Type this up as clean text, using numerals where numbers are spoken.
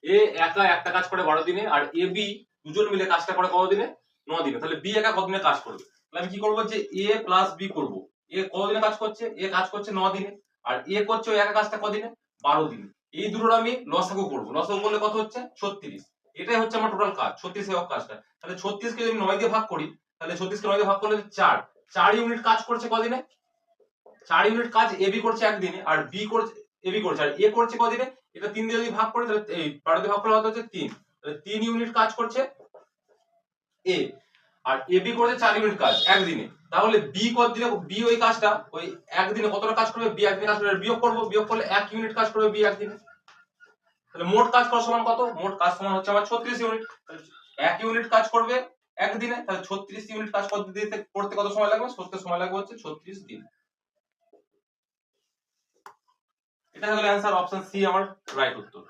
এ একা একটা কাজ করে 12 দিনে, আর এ বি দুজন মিলে কাজটা করে কত দিনে? 9 দিনে। তাহলে বি একা কত দিনে কাজ করবে? তাহলে আমি কি করবো, যে এ প্লাস বি করবো। এ কত দিনে কাজ করছে? এ কাজ করছে 9 দিনে, আর এ করছে ওই একা কাজটা কদিনে? 12 দিনে। এই দুটোর আমি লসাগু করবো। লসাগু করলে কত হচ্ছে? 36। এটাই হচ্ছে আমার টোটাল কাজ, 36 একক কাজটা। তাহলে 36 কে যদি 9 দিয়ে ভাগ করি, তাহলে 36 কে 9 দিয়ে ভাগ করলে 4 ইউনিট কাজ করছে কদিনে? 4 ইউনিট কাজ এ বি করছে একদিনে, আর বি করছে এ বি করছে, আর এ করছে কদিনে? এটা 3 দিয়ে যদি ভাগ করি, তাহলে এই 12 দিয়ে ভাগ করলে কত হচ্ছে? 3। তাহলে 3 ইউনিট কাজ করছে এ, আর এ বি করছে 4 ইউনিট কাজ একদিনে। তাহলে বি কত দিনে? বি ওই কাজটা ওই একদিনে কতটা কাজ করবে? বি একদিনে কাজ করবে, বিয়োগ করব, বিয়োগ করলে 1 ইউনিট কাজ করবে বি একদিনে। তাহলে মোট কাজ করা সমান কত? মোট কাজ সমান হচ্ছে আমার 36 ইউনিট। 1 ইউনিট কাজ করবে একদিনে, তাহলে 36 ইউনিট কাজ করতে কত সময় লাগবে? করতে সময় লাগবে হচ্ছে 36 দিন। এটা হলো অ্যান্সার, অপশন সি আমার রাইট উত্তর।